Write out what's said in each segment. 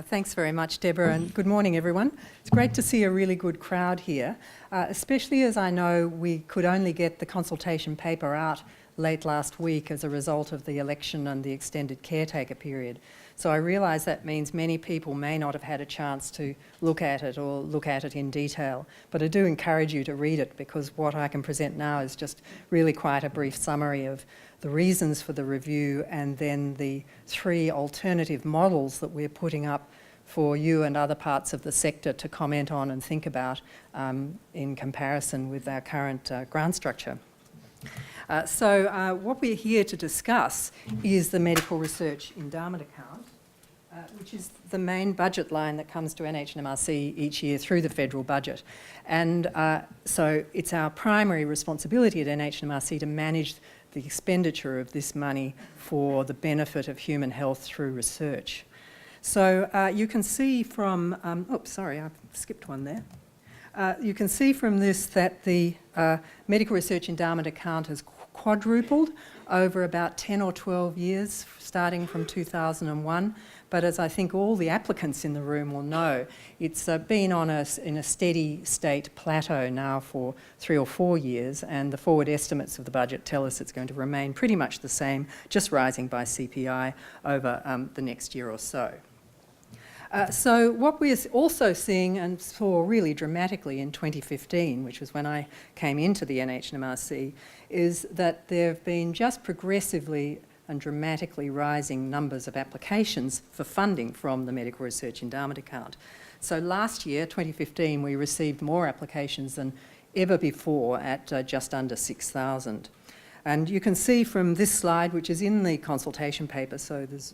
Thanks very much, Deborah, and good morning, everyone. It's great to see a really good crowd here, especially as I know we could only get the consultation paper out late last week as a result of the election and the extended caretaker period. So I realise that means many people may not have had a chance to look at it or look at it in detail, but I do encourage you to read it because what I can present now is just really quite a brief summary of the reasons for the review and then the 3 alternative models that we're putting up for you and other parts of the sector to comment on and think about in comparison with our current grant structure. So what we're here to discuss is the Medical Research Endowment Account, which is the main budget line that comes to NHMRC each year through the federal budget. And so it's our primary responsibility at NHMRC to manage the expenditure of this money for the benefit of human health through research. So you can see from, I've skipped one there. You can see from this that the Medical Research Endowment Account has quadrupled over about 10 or 12 years, starting from 2001. But as I think all the applicants in the room will know, it's been in a steady state plateau now for 3 or 4 years, and the forward estimates of the budget tell us it's going to remain pretty much the same, just rising by CPI over the next year or so. So what we're also seeing, and saw really dramatically in 2015, which was when I came into the NHMRC, is that there have been just progressively and dramatically rising numbers of applications for funding from the Medical Research Endowment Account. So last year, 2015, we received more applications than ever before at just under 6,000. And you can see from this slide, which is in the consultation paper, so there's,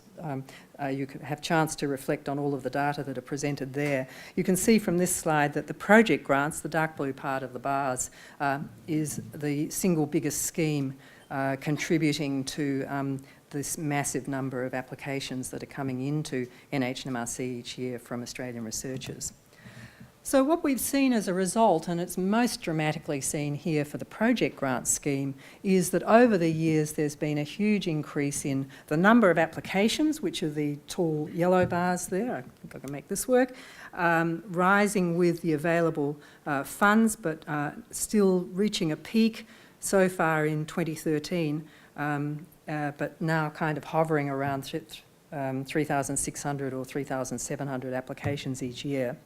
you can have a chance to reflect on all of the data that are presented there. You can see from this slide that the project grants, the dark blue part of the bars, is the single biggest scheme contributing to this massive number of applications that are coming into NHMRC each year from Australian researchers. So what we've seen as a result, and it's most dramatically seen here for the project grant scheme, is that over the years there's been a huge increase in the number of applications, which are the tall yellow bars there, I think I can make this work, rising with the available funds, but still reaching a peak so far in 2013, but now kind of hovering around 3,600 or 3,700 applications each year.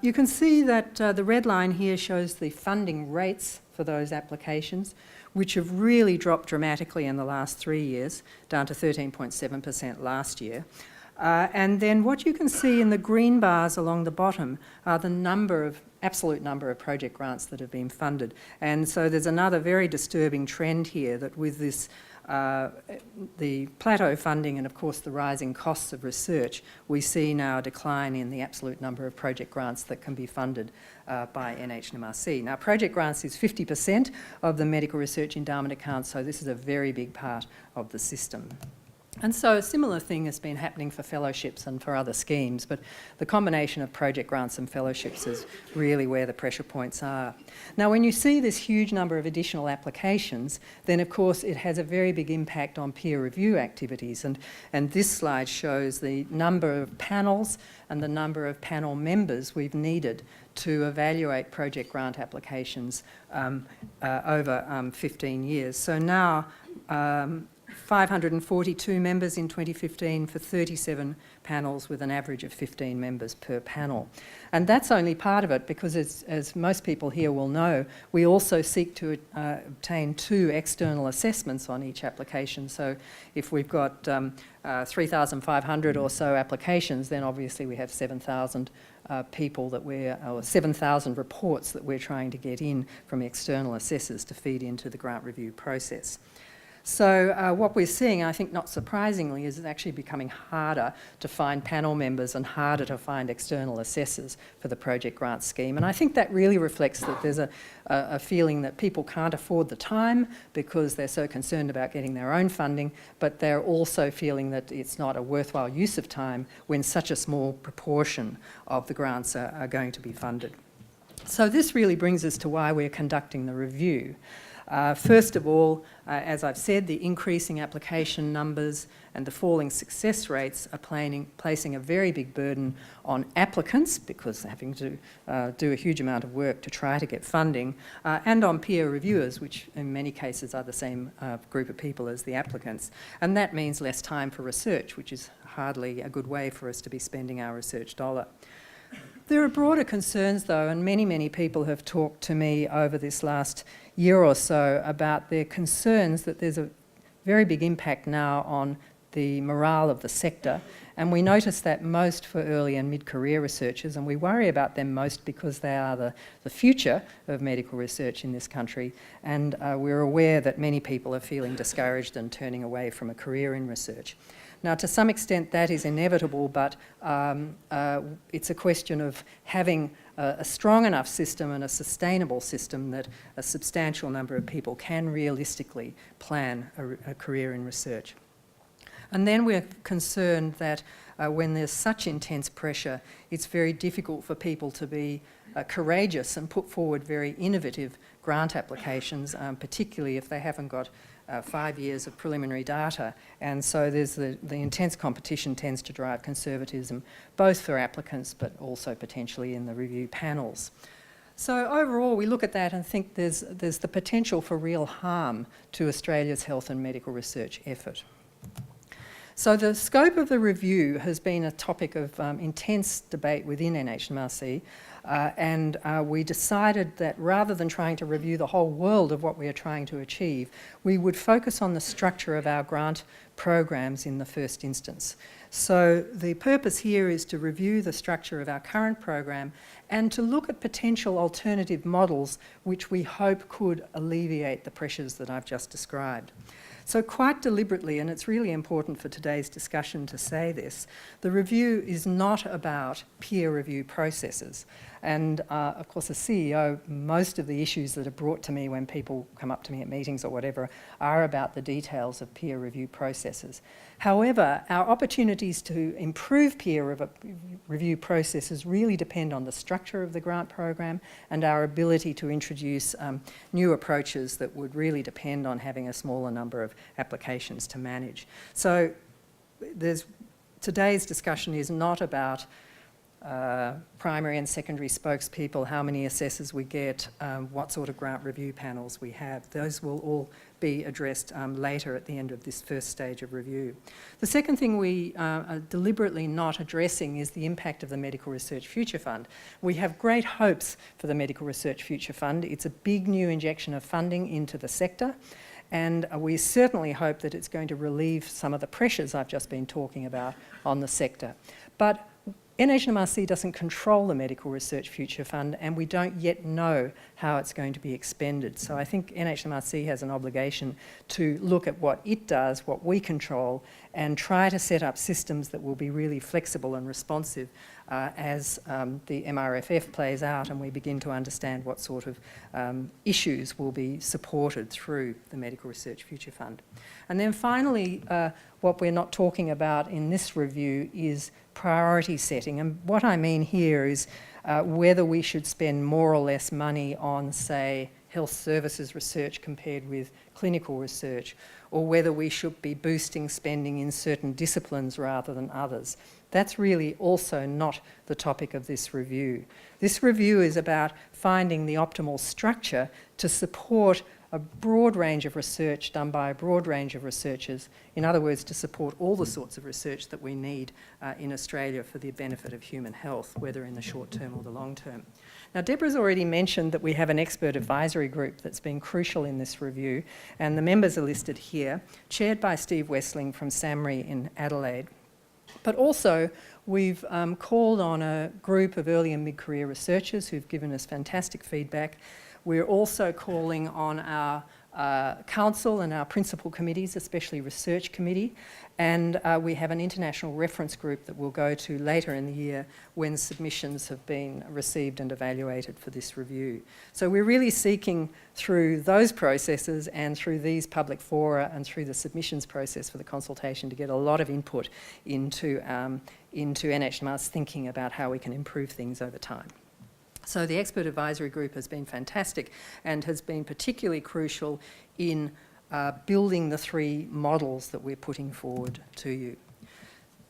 You can see that the red line here shows the funding rates for those applications, which have really dropped dramatically in the last 3 years, down to 13.7% last year. And then what you can see in the green bars along the bottom are the absolute number of project grants that have been funded. And so there's another very disturbing trend here that with this the plateau funding and of course the rising costs of research, we see now a decline in the absolute number of project grants that can be funded by NHMRC. Now project grants is 50% of the Medical Research Endowment Account, so this is a very big part of the system. And so a similar thing has been happening for fellowships and for other schemes, but the combination of project grants and fellowships is really where the pressure points are. Now, when you see this huge number of additional applications, then of course it has a very big impact on peer review activities. And this slide shows the number of panels and the number of panel members we've needed to evaluate project grant applications over 15 years. So now, 542 members in 2015 for 37 panels with an average of 15 members per panel. And that's only part of it because as most people here will know, we also seek to obtain 2 external assessments on each application. So if we've got 3,500 or so applications, then obviously we have 7,000 people that or 7,000 reports that we're trying to get in from external assessors to feed into the grant review process. So what we're seeing, I think not surprisingly, is it's actually becoming harder to find panel members and harder to find external assessors for the project grant scheme. And I think that really reflects that there's a feeling that people can't afford the time because they're so concerned about getting their own funding, but they're also feeling that it's not a worthwhile use of time when such a small proportion of the grants are going to be funded. So this really brings us to why we're conducting the review. First of all, as I've said, the increasing application numbers and the falling success rates are placing a very big burden on applicants, because they're having to do a huge amount of work to try to get funding, and on peer reviewers, which in many cases are the same group of people as the applicants. And that means less time for research, which is hardly a good way for us to be spending our research dollar. There are broader concerns, though, and many people have talked to me over this last year or so about their concerns that there's a very big impact now on the morale of the sector, and we notice that most for early and mid-career researchers, and we worry about them most because they are the future of medical research in this country, and we're aware that many people are feeling discouraged and turning away from a career in research. Now, to some extent that is inevitable, but it's a question of having a strong enough system and a sustainable system that a substantial number of people can realistically plan a career in research. And then we're concerned that when there's such intense pressure, it's very difficult for people to be courageous and put forward very innovative grant applications, particularly if they haven't got 5 years of preliminary data. And so there's the intense competition tends to drive conservatism, both for applicants but also potentially in the review panels. So overall, we look at that and think there's the potential for real harm to Australia's health and medical research effort. So the scope of the review has been a topic of intense debate within NHMRC, and we decided that rather than trying to review the whole world of what we are trying to achieve, we would focus on the structure of our grant programs in the first instance. So the purpose here is to review the structure of our current program and to look at potential alternative models which we hope could alleviate the pressures that I've just described. So quite deliberately, and it's really important for today's discussion to say this, the review is not about peer review processes. And of course, as CEO, most of the issues that are brought to me when people come up to me at meetings or whatever are about the details of peer review processes. However, our opportunities to improve peer review processes really depend on the structure of the grant program and our ability to introduce new approaches that would really depend on having a smaller number of applications to manage. So today's discussion is not about primary and secondary spokespeople, how many assessors we get, what sort of grant review panels we have. Those will all be addressed later at the end of this first stage of review. The second thing we are deliberately not addressing is the impact of the Medical Research Future Fund. We have great hopes for the Medical Research Future Fund. It's a big new injection of funding into the sector, and we certainly hope that it's going to relieve some of the pressures I've just been talking about on the sector. But NHMRC doesn't control the Medical Research Future Fund, and we don't yet know how it's going to be expended. So I think NHMRC has an obligation to look at what it does, what we control, and try to set up systems that will be really flexible and responsive as the MRFF plays out and we begin to understand what sort of issues will be supported through the Medical Research Future Fund. And then finally, what we're not talking about in this review is priority setting. And what I mean here is whether we should spend more or less money on, say, health services research compared with clinical research, or whether we should be boosting spending in certain disciplines rather than others. That's really also not the topic of this review. This review is about finding the optimal structure to support a broad range of research done by a broad range of researchers. In other words, to support all the sorts of research that we need in Australia for the benefit of human health, whether in the short term or the long term. Now, Deborah's already mentioned that we have an expert advisory group that's been crucial in this review, and the members are listed here, chaired by Steve Wessling from SAMRI in Adelaide. But also, we've called on a group of early and mid-career researchers who've given us fantastic feedback. We're also calling on our council and our principal committees, especially research committee, and we have an international reference group that we'll go to later in the year when submissions have been received and evaluated for this review. So we're really seeking through those processes and through these public fora and through the submissions process for the consultation to get a lot of input into NHMR's thinking about how we can improve things over time. So the expert advisory group has been fantastic and has been particularly crucial in building the 3 models that we're putting forward to you.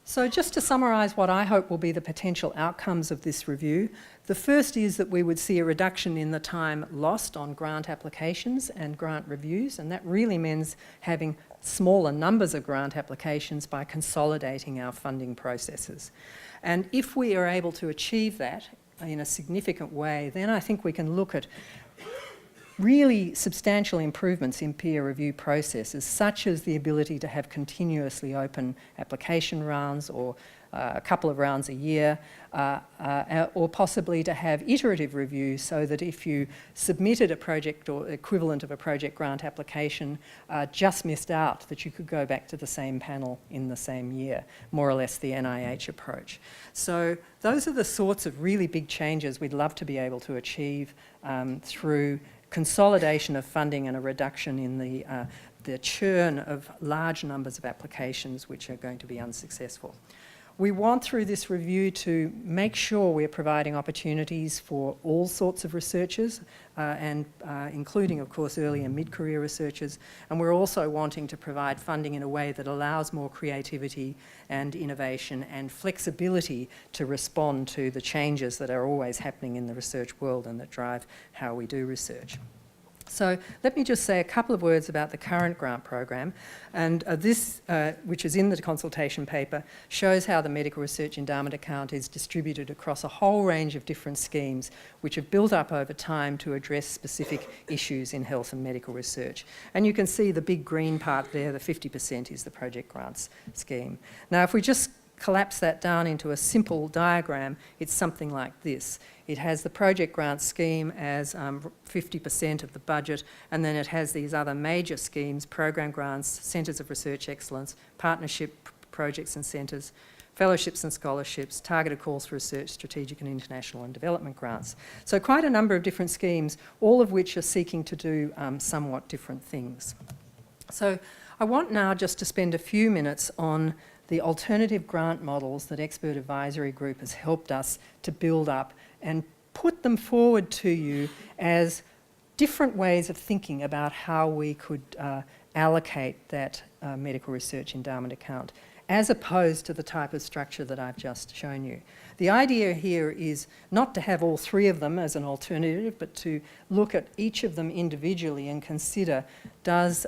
So just to summarise what I hope will be the potential outcomes of this review, the first is that we would see a reduction in the time lost on grant applications and grant reviews, and that really means having smaller numbers of grant applications by consolidating our funding processes. And if we are able to achieve that in a significant way, then I think we can look at really substantial improvements in peer review processes, such as the ability to have continuously open application rounds or a couple of rounds a year, or possibly to have iterative review so that if you submitted a project or equivalent of a project grant application, just missed out, that you could go back to the same panel in the same year, more or less the NIH approach. So those are the sorts of really big changes we'd love to be able to achieve through consolidation of funding and a reduction in the churn of large numbers of applications which are going to be unsuccessful. We want through this review to make sure we're providing opportunities for all sorts of researchers and including of course early and mid-career researchers, and we're also wanting to provide funding in a way that allows more creativity and innovation and flexibility to respond to the changes that are always happening in the research world and that drive how we do research. So let me just say a couple of words about the current grant program, and this, which is in the consultation paper, shows how the Medical Research Endowment Account is distributed across a whole range of different schemes which have built up over time to address specific issues in health and medical research. And you can see the big green part there, the 50% is the project grants scheme. Now if we just collapse that down into a simple diagram, it's something like this. It has the project grant scheme as 50% of the budget, and then it has these other major schemes, program grants, centres of research excellence, partnership projects and centres, fellowships and scholarships, targeted calls for research, strategic and international and development grants. So quite a number of different schemes, all of which are seeking to do somewhat different things. So I want now just to spend a few minutes on the alternative grant models that Expert Advisory Group has helped us to build up and put them forward to you as different ways of thinking about how we could allocate that medical research endowment account, as opposed to the type of structure that I've just shown you. The idea here is not to have all 3 of them as an alternative, but to look at each of them individually and consider, does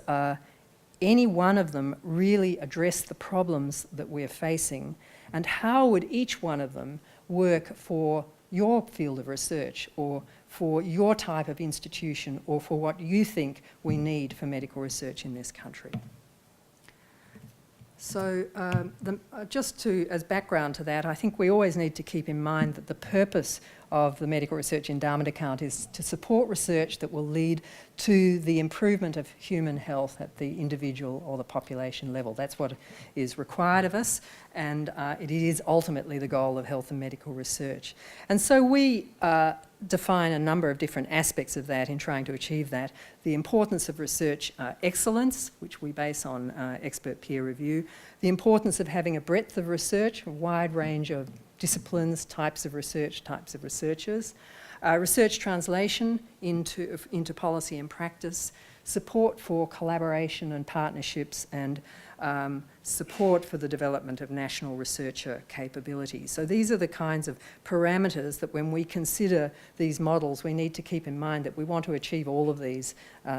any one of them really address the problems that we're facing, and how would each one of them work for your field of research or for your type of institution or for what you think we need for medical research in this country. So just as background to that, I think we always need to keep in mind that the purpose of the Medical Research Endowment Account is to support research that will lead to the improvement of human health at the individual or the population level. That's what is required of us, and it is ultimately the goal of health and medical research. And so we define a number of different aspects of that in trying to achieve that. The importance of research excellence, which we base on expert peer review. The importance of having a breadth of research, a wide range of disciplines, types of research, types of researchers. Research translation into policy and practice. Support for collaboration and partnerships, and support for the development of national researcher capabilities. So these are the kinds of parameters that when we consider these models, we need to keep in mind that we want to achieve all of these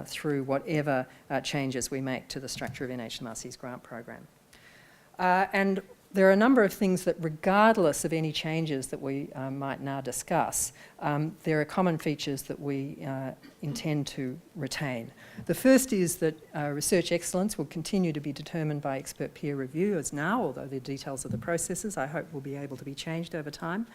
through whatever changes we make to the structure of NHMRC's grant program. And there are a number of things that, regardless of any changes that we might now discuss, there are common features that we intend to retain. The first is that research excellence will continue to be determined by expert peer review as now, although the details of the processes I hope will be able to be changed over time.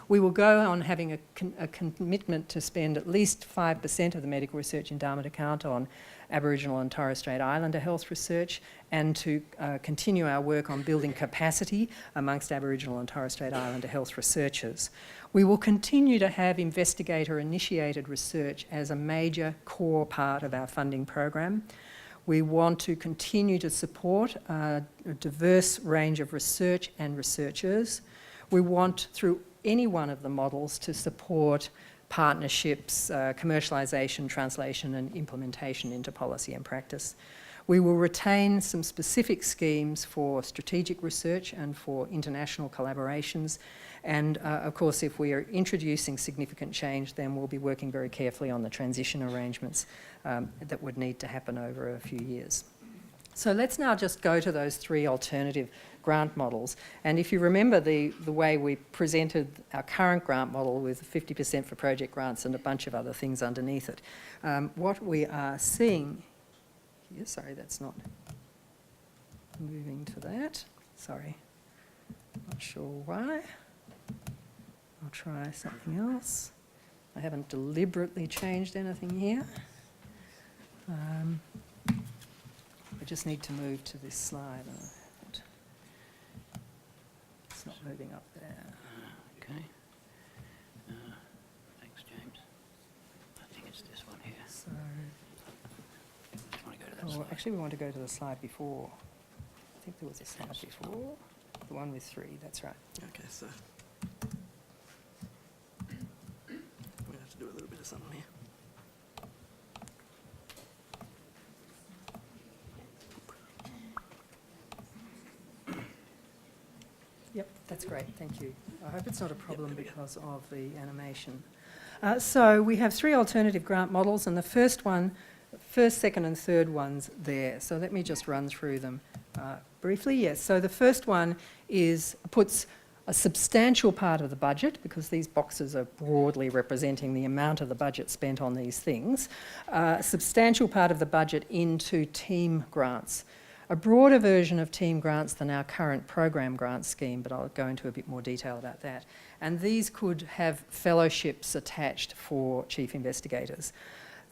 We will go on having a commitment to spend at least 5% of the Medical Research Endowment Account on Aboriginal and Torres Strait Islander health research, and to continue our work on building capacity amongst Aboriginal and Torres Strait Islander health researchers. We will continue to have investigator-initiated research as a major core part of our funding program. We want to continue to support a diverse range of research and researchers. We want, through any one of the models, to support partnerships, commercialisation, translation and implementation into policy and practice. We will retain some specific schemes for strategic research and for international collaborations. And of course, if we are introducing significant change, then we'll be working very carefully on the transition arrangements that would need to happen over a few years. So let's now just go to those three alternative grant models. And if you remember the way we presented our current grant model with 50% for project grants and a bunch of other things underneath it, what we are seeing here, sorry, that's not moving to that. Sorry, not sure why. I'll try something else. I haven't deliberately changed anything here. I just need to move to this slide. It's not moving up there. Okay. Thanks, James. I think it's this one here. So, Just want to go to that slide. actually, we want to go to the slide before. I think there was a slide before. The one with 3, that's right. Okay, so we're going to have to do a little bit of something here. Yep, that's great, thank you. I hope it's not a problem because of the animation. So we have 3 alternative grant models, and the first, second and third ones there. So let me just run through them briefly. Yes, so the first one puts a substantial part of the budget, because these boxes are broadly representing the amount of the budget spent on these things, a substantial part of the budget into team grants. A broader version of team grants than our current program grant scheme, but I'll go into a bit more detail about that. And these could have fellowships attached for chief investigators.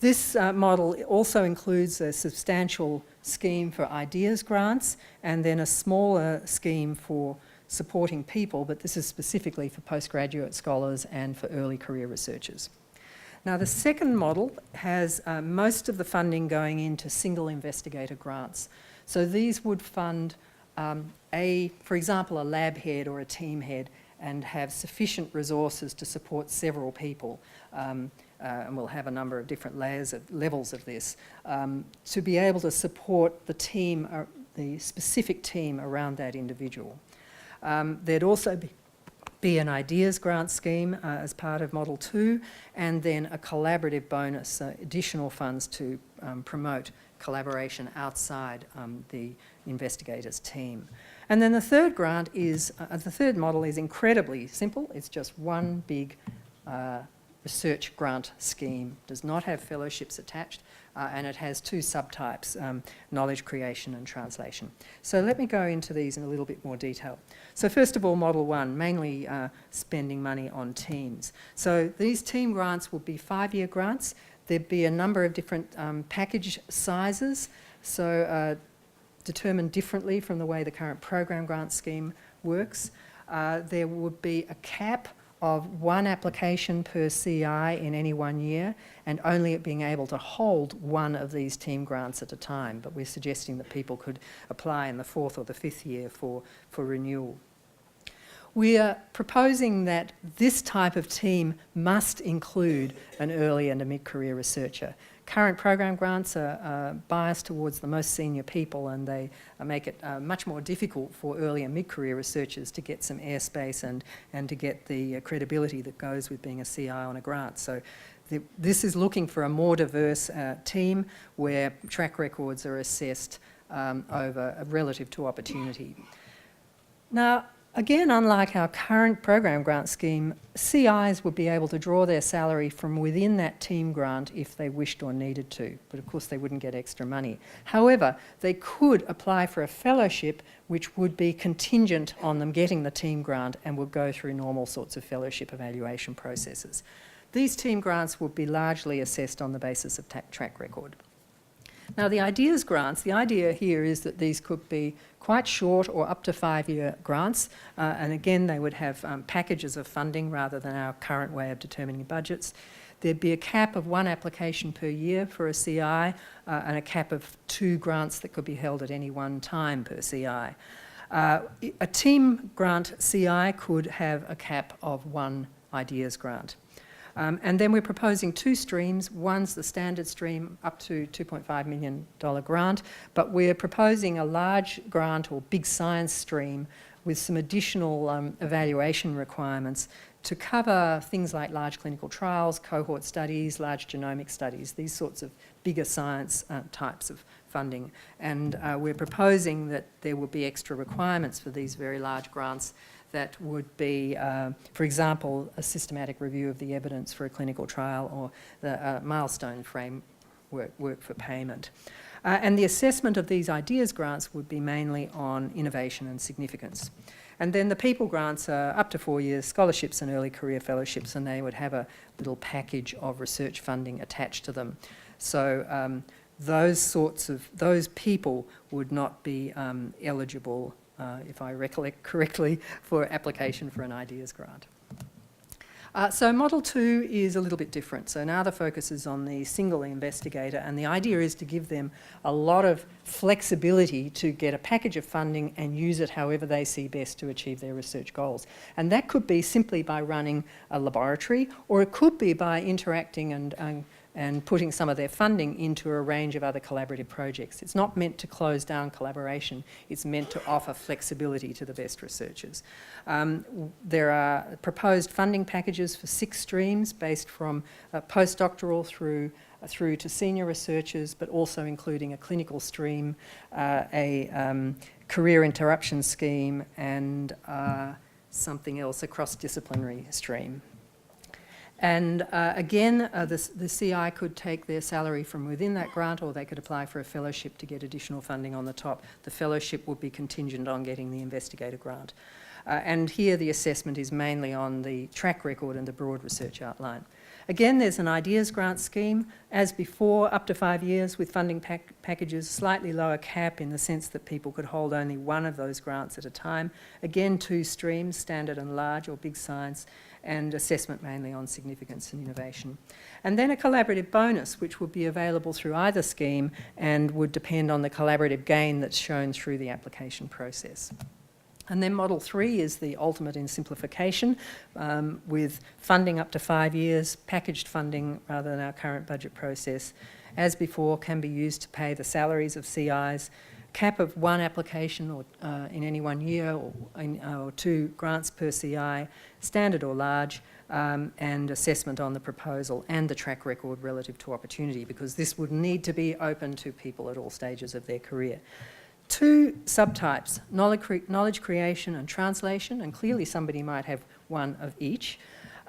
This model also includes a substantial scheme for ideas grants and then a smaller scheme for supporting people, but this is specifically for postgraduate scholars and for early career researchers. Now, the second model has most of the funding going into single investigator grants. So these would fund, for example, a lab head or a team head and have sufficient resources to support several people. And we'll have a number of different levels of this, to be able to support the team, the specific team around that individual. There'd also be an ideas grant scheme as part of Model 2, and then a collaborative bonus, additional funds to promote collaboration outside the investigators' team. And then the third model is incredibly simple. It's just one big research grant scheme, does not have fellowships attached, and it has 2 subtypes, knowledge creation and translation. So let me go into these in a little bit more detail. So first of all, Model 1, mainly spending money on teams. So these team grants will be 5-year grants. There'd be a number of different package sizes, so determined differently from the way the current program grant scheme works. There would be a cap of 1 application per CI in any 1 year, and only it being able to hold 1 of these team grants at a time. But we're suggesting that people could apply in the 4th or the 5th year for renewal. We are proposing that this type of team must include an early and a mid-career researcher. Current program grants are biased towards the most senior people, and they make it much more difficult for early and mid-career researchers to get some airspace and to get the credibility that goes with being a CI on a grant. So this is looking for a more diverse team where track records are assessed relative to opportunity. Now, again, unlike our current program grant scheme, CIs would be able to draw their salary from within that team grant if they wished or needed to, but of course they wouldn't get extra money. However, they could apply for a fellowship which would be contingent on them getting the team grant and would go through normal sorts of fellowship evaluation processes. These team grants would be largely assessed on the basis of track record. Now, the ideas grants, the idea here is that these could be quite short or up to 5-year grants, and again they would have packages of funding rather than our current way of determining budgets. There'd be a cap of 1 application per year for a CI, and a cap of 2 grants that could be held at any one time per CI. A team grant CI could have a cap of 1 ideas grant. And then we're proposing 2 streams. One's the standard stream, up to $2.5 million grant, but we're proposing a large grant or big science stream with some additional evaluation requirements to cover things like large clinical trials, cohort studies, large genomic studies, these sorts of bigger science types of funding. And we're proposing that there will be extra requirements for these very large grants that would be, for example, a systematic review of the evidence for a clinical trial or the milestone framework for payment. And the assessment of these ideas grants would be mainly on innovation and significance. And then the people grants are up to 4 years, scholarships and early career fellowships, and they would have a little package of research funding attached to them. So those people would not be eligible, if I recollect correctly, for application for an ideas grant. So Model 2 is a little bit different. So now the focus is on the single investigator, and the idea is to give them a lot of flexibility to get a package of funding and use it however they see best to achieve their research goals. And that could be simply by running a laboratory, or it could be by interacting and putting some of their funding into a range of other collaborative projects. It's not meant to close down collaboration, it's meant to offer flexibility to the best researchers. There are proposed funding packages for 6 streams based from postdoctoral through to senior researchers, but also including a clinical stream, a career interruption scheme, and something else, a cross-disciplinary stream. And again, the CI could take their salary from within that grant, or they could apply for a fellowship to get additional funding on the top. The fellowship would be contingent on getting the investigator grant. And here the assessment is mainly on the track record and the broad research outline. Again, there's an ideas grant scheme, as before, up to 5 years with funding packages, slightly lower cap in the sense that people could hold only one of those grants at a time. Again, 2 streams, standard and large or big science, and assessment mainly on significance and innovation. And then a collaborative bonus, which would be available through either scheme and would depend on the collaborative gain that's shown through the application process. And then Model 3 is the ultimate in simplification, with funding up to 5 years, packaged funding rather than our current budget process. As before, can be used to pay the salaries of CIs, cap of 1 application or in any 1 year, or 2 grants per CI, standard or large, and assessment on the proposal and the track record relative to opportunity, because this would need to be open to people at all stages of their career. 2 subtypes, knowledge creation and translation, and clearly somebody might have one of each.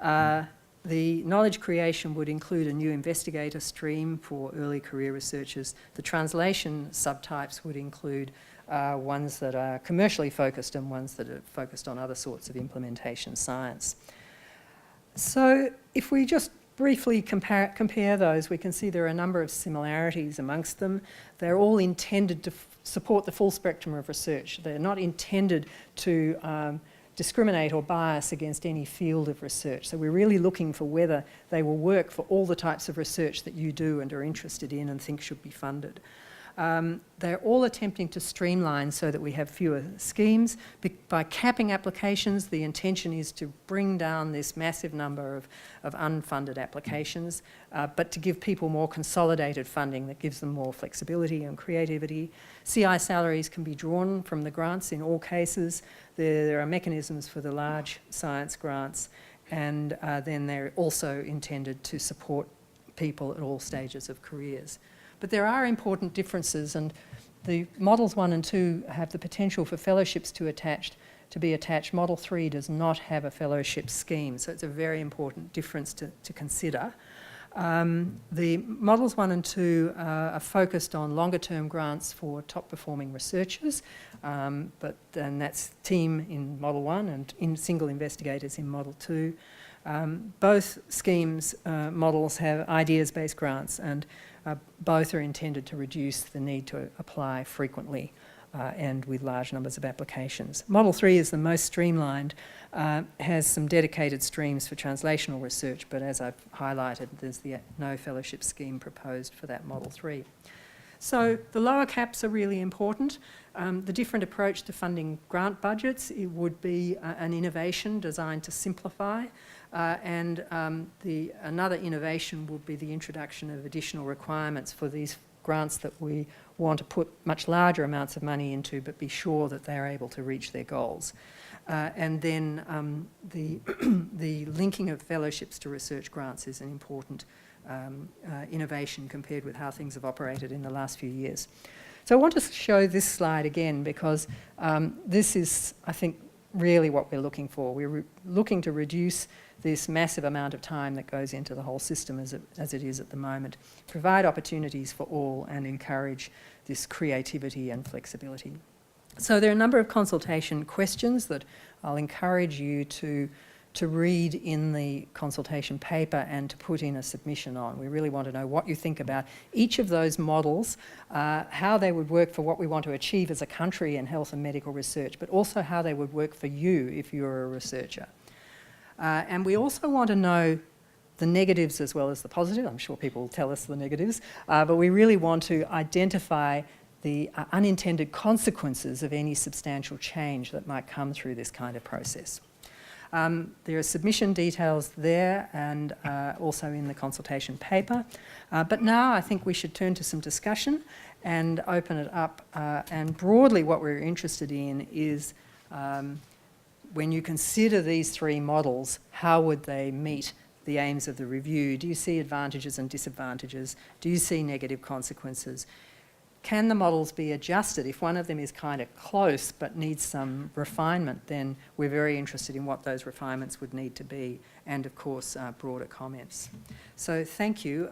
The knowledge creation would include a new investigator stream for early career researchers. The translation subtypes would include ones that are commercially focused and ones that are focused on other sorts of implementation science. So if we just briefly compare those, we can see there are a number of similarities amongst them. They're all intended to support the full spectrum of research. They're not intended to discriminate or bias against any field of research. So we're really looking for whether they will work for all the types of research that you do and are interested in and think should be funded. They're all attempting to streamline so that we have fewer schemes. By capping applications, the intention is to bring down this massive number of unfunded applications, but to give people more consolidated funding that gives them more flexibility and creativity. CI salaries can be drawn from the grants in all cases. There are mechanisms for the large science grants, and then they're also intended to support people at all stages of careers. But there are important differences, and the Models 1 and 2 have the potential for fellowships to be attached. Model 3 does not have a fellowship scheme, so it's a very important difference to consider. The Models 1 and 2 are focused on longer-term grants for top-performing researchers, but then that's team in Model 1 and in single investigators in Model 2. Both schemes, models have ideas-based grants, and both are intended to reduce the need to apply frequently and with large numbers of applications. Model 3 is the most streamlined, has some dedicated streams for translational research, but as I've highlighted, there's no fellowship scheme proposed for that Model 3. So the lower caps are really important. The different approach to funding grant budgets, it would be an innovation designed to simplify, and another innovation would be the introduction of additional requirements for these grants that we want to put much larger amounts of money into, but be sure that they're able to reach their goals. And then the linking of fellowships to research grants is an important innovation compared with how things have operated in the last few years. So I want to show this slide again because this is, I think, really what we're looking for. We're looking to reduce this massive amount of time that goes into the whole system as it is at the moment, provide opportunities for all and encourage this creativity and flexibility. So there are a number of consultation questions that I'll encourage you to read in the consultation paper and to put in a submission on. We really want to know what you think about each of those models, how they would work for what we want to achieve as a country in health and medical research, but also how they would work for you if you're a researcher. And we also want to know the negatives as well as the positive. I'm sure people will tell us the negatives, but we really want to identify the unintended consequences of any substantial change that might come through this kind of process. There are submission details there and also in the consultation paper. But now I think we should turn to some discussion and open it up. And broadly what we're interested in is when you consider these three models, how would they meet the aims of the review? Do you see advantages and disadvantages? Do you see negative consequences? Can the models be adjusted? If one of them is kind of close but needs some refinement, then we're very interested in what those refinements would need to be, and of course broader comments. So thank you.